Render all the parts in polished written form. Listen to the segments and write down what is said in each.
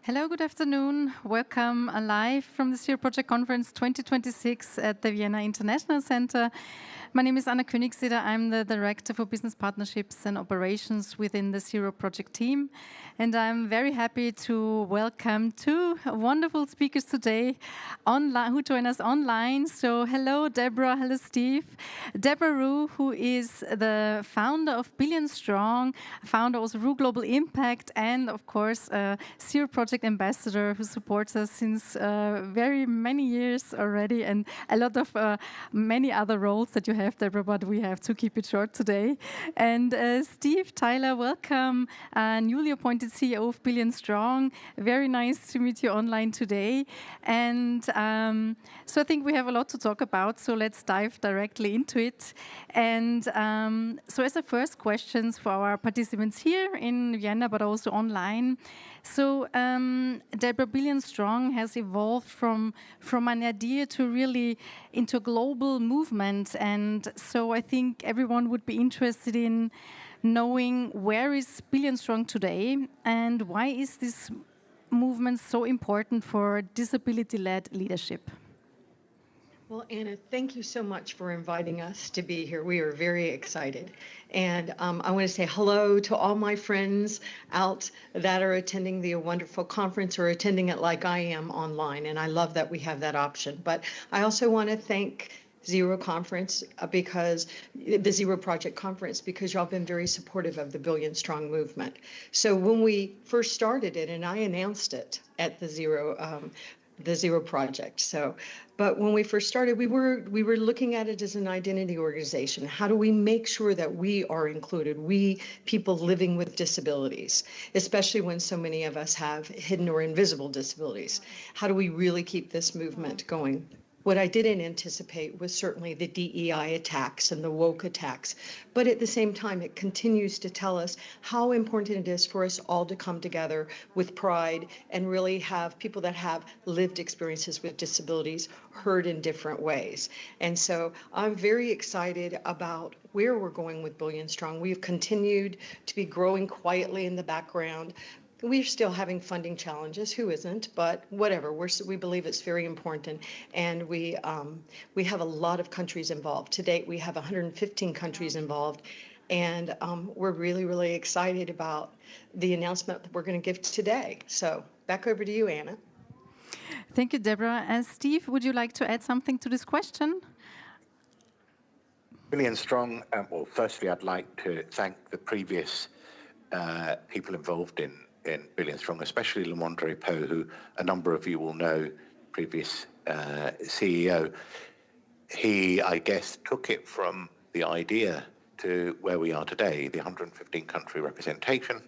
Hello, good afternoon. Welcome live from the Zero Project Conference 2026 at the Vienna International Center. My name is Anna Königseder. I'm the Director for Business Partnerships and Operations within the Zero Project team. And I'm very happy to welcome two wonderful speakers today online, who join us online. So hello, Deborah. Hello, Steve. Deborah Rue, who is the founder of Billion Strong, founder also Rue Global Impact, and of course, Zero Project Ambassador who supports us since very many years already, and a lot of many other roles that you have, Deborah, but we have to keep it short today. And Steve Tyler, welcome, newly appointed CEO of Billion Strong. Very nice to meet you online today. And so I think we have a lot to talk about, so let's dive directly into it. And so as the first questions for our participants here in Vienna, but also online. So Deborah, Billion Strong has evolved from an idea to really into a global movement. And so I think everyone would be interested in knowing where is Billion Strong today and why is this movement so important for disability-led leadership? Well, Anna, thank you so much for inviting us to be here. We are very excited. And I want to say hello to all my friends out that are attending the wonderful conference or attending it like I am online. And I love that we have that option. But I also want to thank Zero Conference because the Zero Project Conference, because y'all been very supportive of the Billion Strong movement. So when we first started it, and I announced it at the Zero Project. But when we first started, we were looking at it as an identity organization. How do we make sure that we are included? We people living with disabilities, especially when so many of us have hidden or invisible disabilities. How do we really keep this movement going? What I didn't anticipate was certainly the DEI attacks and the woke attacks. But at the same time, it continues to tell us how important it is for us all to come together with pride and really have people that have lived experiences with disabilities heard in different ways. And so I'm very excited about where we're going with Billion Strong. We've continued to be growing quietly in the background. We're still having funding challenges. Who isn't? But whatever. We believe it's very important, and we have a lot of countries involved. To date, we have 115 countries involved, and we're really, really excited about the announcement that we're going to give today. So back over to you, Anna. Thank you, Deborah. Steve, would you like to add something to this question? Billion Strong. Well, firstly, I'd like to thank the previous people involved in Billion Strong, especially Lamondre Poe, who a number of you will know, previous CEO. He, I guess, took it from the idea to where we are today, the 115 country representation.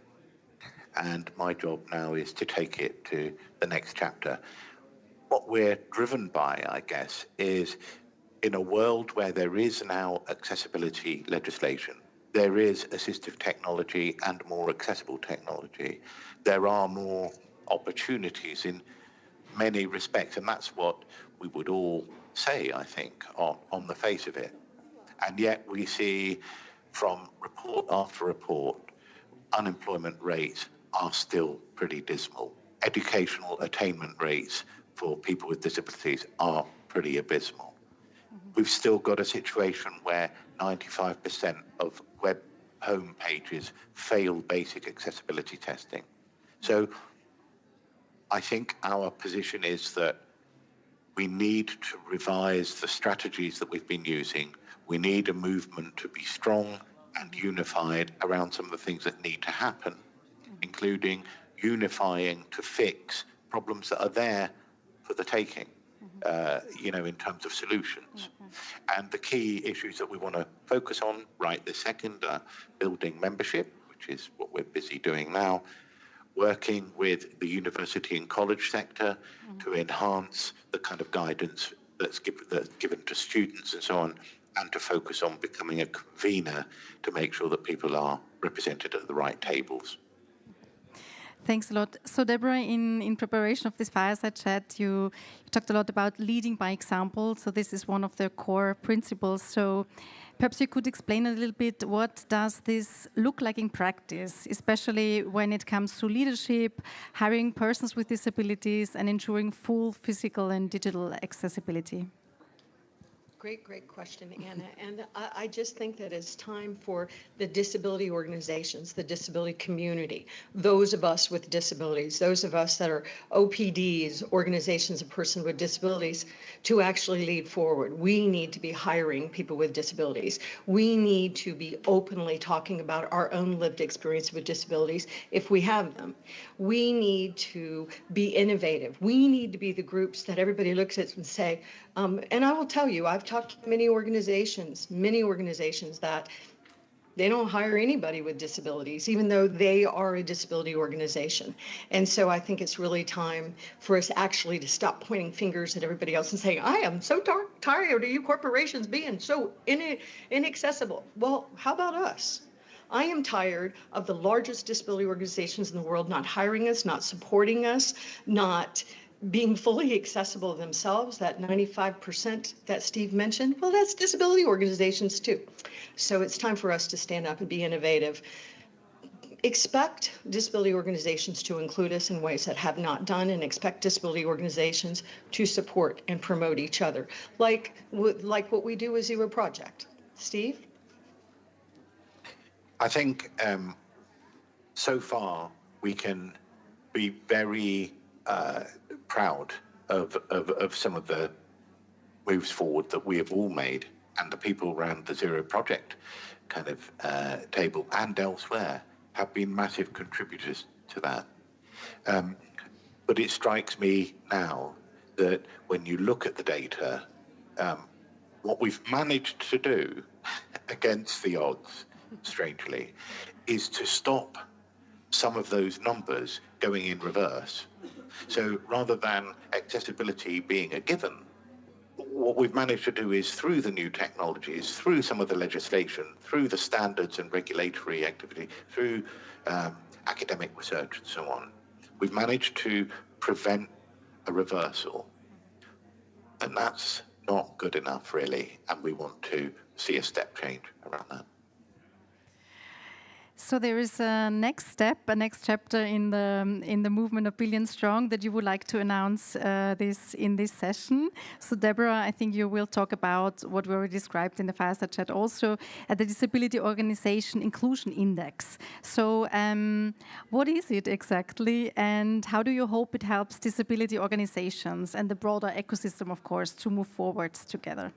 And my job now is to take it to the next chapter. What we're driven by, I guess, is in a world where there is now accessibility legislation, there is assistive technology and more accessible technology. There are more opportunities in many respects, and that's what we would all say, I think, on the face of it. And yet we see from report after report, unemployment rates are still pretty dismal. Educational attainment rates for people with disabilities are pretty abysmal. We've still got a situation where 95% of web home pages fail basic accessibility testing. So I think our position is that we need to revise the strategies that we've been using. We need a movement to be strong and unified around some of the things that need to happen, including unifying to fix problems that are there for the taking. In terms of solutions. And the key issues that we want to focus on right this second are building membership, which is what we're busy doing now, working with the university and college sector to enhance the kind of guidance that's given to students and so on, and to focus on becoming a convener to make sure that people are represented at the right tables. Thanks a lot. So, Deborah, in preparation of this Fireside Chat, you talked a lot about leading by example. So this is one of the core principles. So perhaps you could explain a little bit, what does this look like in practice, especially when it comes to leadership, hiring persons with disabilities, and ensuring full physical and digital accessibility? Great question, Anna. And I just think that it's time for the disability organizations, the disability community, those of us with disabilities, those of us that are OPDs, organizations of persons with disabilities, to actually lead forward. We need to be hiring people with disabilities. We need to be openly talking about our own lived experience with disabilities if we have them. We need to be innovative. We need to be the groups that everybody looks at and say, and I will tell you, I've talked to many organizations that they don't hire anybody with disabilities, even though they are a disability organization. And so I think it's really time for us actually to stop pointing fingers at everybody else and saying, I am so tired of you corporations being so inaccessible. Well, how about us? I am tired of the largest disability organizations in the world not hiring us, not supporting us, not being fully accessible themselves. That 95% that Steve mentioned, well, that's disability organizations too. So it's time for us to stand up and be innovative. Expect disability organizations to include us in ways that have not done, and expect disability organizations to support and promote each other, like what we do with Zero Project. Steve? I think so far we can be very proud of some of the moves forward that we have all made, and the people around the Zero Project kind of table and elsewhere have been massive contributors to that. But it strikes me now that when you look at the data, what we've managed to do against the odds, strangely, is to stop some of those numbers going in reverse. So rather than accessibility being a given, what we've managed to do is, through the new technologies, through some of the legislation, through the standards and regulatory activity, through academic research and so on, we've managed to prevent a reversal. And that's not good enough, really, and we want to see a step change around that. So there is a next step, a next chapter in the movement of Billion Strong that you would like to announce in this session. So Deborah, I think you will talk about what we already described in the Fireside Chat also, the Disability Organization Inclusion Index. So what is it exactly, and how do you hope it helps disability organizations and the broader ecosystem, of course, to move forward together?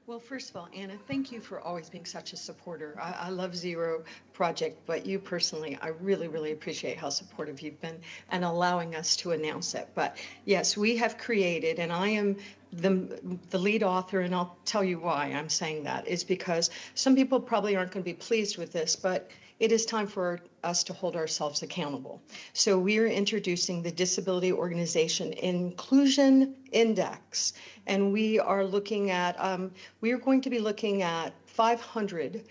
Well, first of all, Anna, thank you for always being such a supporter. I love Zero Project, but you personally, I really, really appreciate how supportive you've been and allowing us to announce it. But yes, we have created, and I am the lead author, and I'll tell you why I'm saying that, is because some people probably aren't going to be pleased with this, but it is time for us to hold ourselves accountable. So we are introducing the Disability Organization Inclusion Index, and we are looking at, we are going to be looking at 500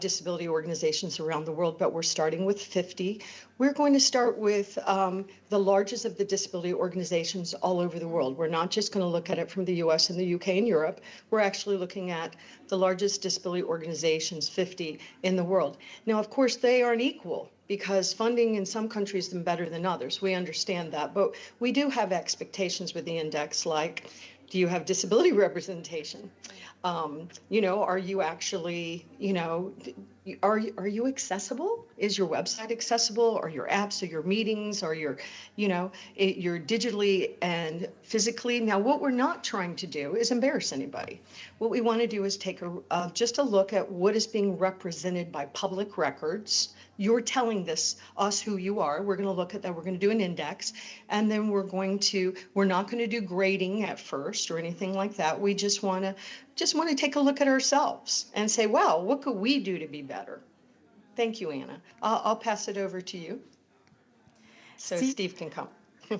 disability organizations around the world, but we're starting with 50. We're going to start with the largest of the disability organizations all over the world. We're not just going to look at it from the US and the UK and Europe. We're actually looking at the largest disability organizations, 50 in the world. Now, of course, they aren't equal, because funding in some countries is better than others. We understand that, but we do have expectations with the index, like, do you have disability representation? Are you actually, are you accessible? Is your website accessible? Are your apps, or your meetings, or you're digitally and physically? Now, what we're not trying to do is embarrass anybody. What we want to do is take just a look at what is being represented by public records. You're telling us who you are. We're going to look at that. We're going to do an index, and then we're not going to do grading at first or anything like that. We just want to take a look at ourselves and say, wow, what could we do to be better? Thank you, Anna. I'll pass it over to you, so Steve can come.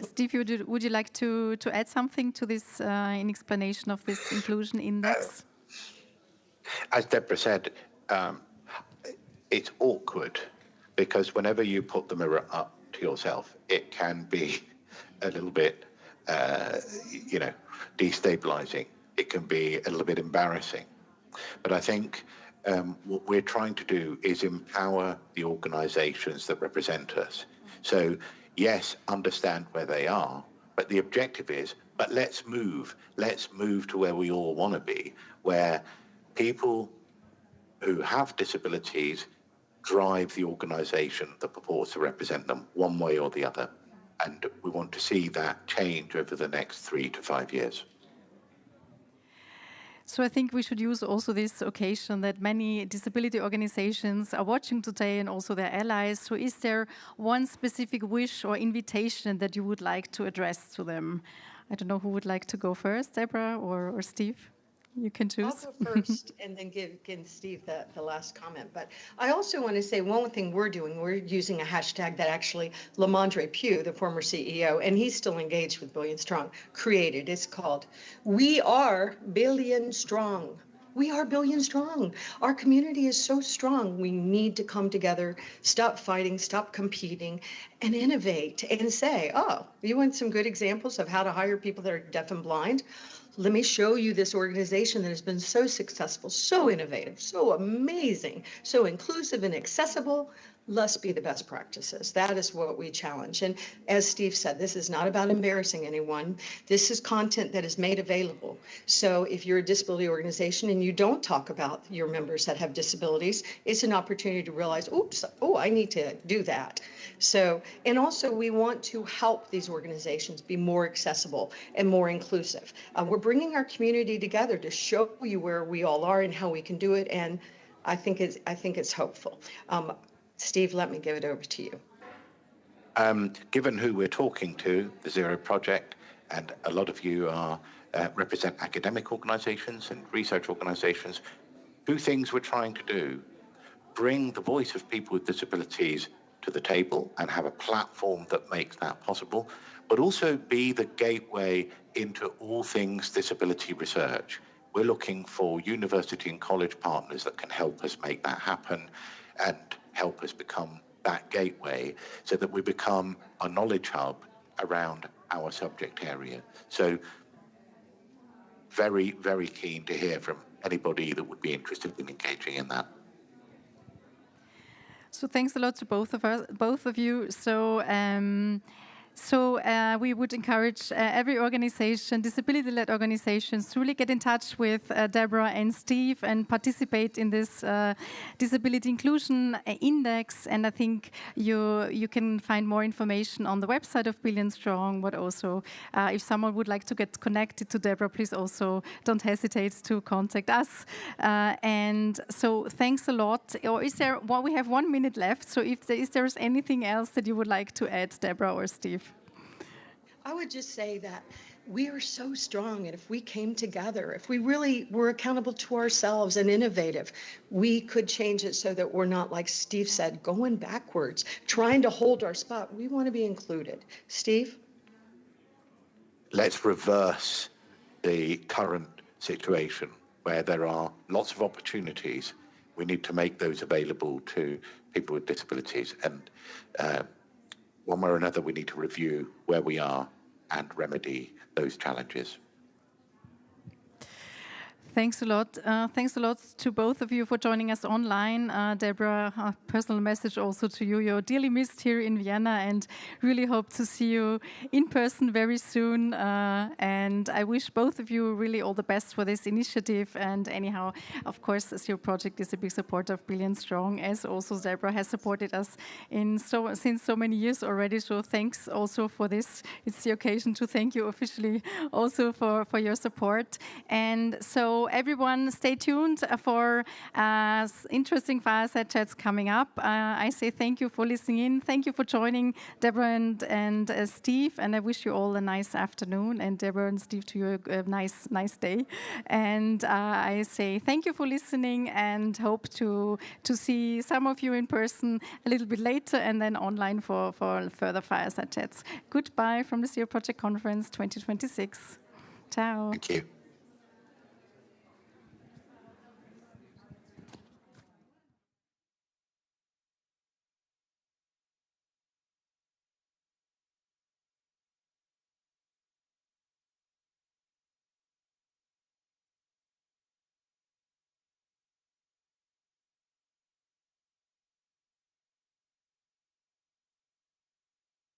Steve, would you like to add something to this in explanation of this inclusion index? As Deborah said, it's awkward, because whenever you put the mirror up to yourself, it can be a little bit, destabilizing. It can be a little bit embarrassing. But I think what we're trying to do is empower the organizations that represent us. So, yes, understand where they are, but the objective is, but let's move to where we all want to be, where people who have disabilities drive the organization that purports to represent them one way or the other. And we want to see that change over the next 3 to 5 years. So I think we should use also this occasion that many disability organizations are watching today and also their allies. So is there one specific wish or invitation that you would like to address to them? I don't know who would like to go first, Deborah or Steve? You can choose. I'll go first and then give Steve the last comment. But I also want to say one thing we're doing, we're using a hashtag that actually Lamondre Pugh, the former CEO, and he's still engaged with Billion Strong, created. It's called We Are Billion Strong. We are billion strong. Our community is so strong. We need to come together, stop fighting, stop competing, and innovate and say, oh, you want some good examples of how to hire people that are deaf and blind? Let me show you this organization that has been so successful, so innovative, so amazing, so inclusive and accessible. Let's be the best practices. That is what we challenge. And as Steve said, this is not about embarrassing anyone. This is content that is made available. So if you're a disability organization and you don't talk about your members that have disabilities, it's an opportunity to realize, I need to do that. So, and also we want to help these organizations be more accessible and more inclusive. We're bringing our community together to show you where we all are and how we can do it. And I think it's hopeful. Steve, let me give it over to you. Given who we're talking to, the Zero Project, and a lot of you represent academic organizations and research organizations, 2 things we're trying to do: bring the voice of people with disabilities to the table and have a platform that makes that possible, but also be the gateway into all things disability research. We're looking for university and college partners that can help us make that happen and help us become that gateway so that we become a knowledge hub around our subject area. So very, very keen to hear from anybody that would be interested in engaging in that. So thanks a lot to both of you. So we would encourage every organization, disability-led organizations, to really get in touch with Deborah and Steve and participate in this Disability Inclusion Index. And I think you can find more information on the website of Billion Strong, but also if someone would like to get connected to Deborah, please also don't hesitate to contact us. And so thanks a lot. Or we have 1 minute left, so if there's anything else that you would like to add, Deborah or Steve? I would just say that we are so strong, and if we came together, if we really were accountable to ourselves and innovative, we could change it so that we're not, like Steve said, going backwards, trying to hold our spot. We want to be included. Steve? Let's reverse the current situation where there are lots of opportunities. We need to make those available to people with disabilities. And one way or another, we need to review where we are and remedy those challenges. Thanks a lot. Thanks a lot to both of you for joining us online. Deborah, a personal message also to you. You're dearly missed here in Vienna and really hope to see you in person very soon. And I wish both of you really all the best for this initiative. And anyhow, of course, Zero Project is a big supporter of Billion Strong, as also Deborah has supported us since so many years already. So thanks also for this. It's the occasion to thank you officially also for your support. And so everyone, stay tuned for interesting Fireside Chats coming up. I say thank you for listening in. Thank you for joining Deborah and Steve. And I wish you all a nice afternoon. And Deborah and Steve, to you a nice day. And I say thank you for listening and hope to see some of you in person a little bit later and then online for further Fireside Chats. Goodbye from the Zero Project Conference 2026. Ciao. Thank you.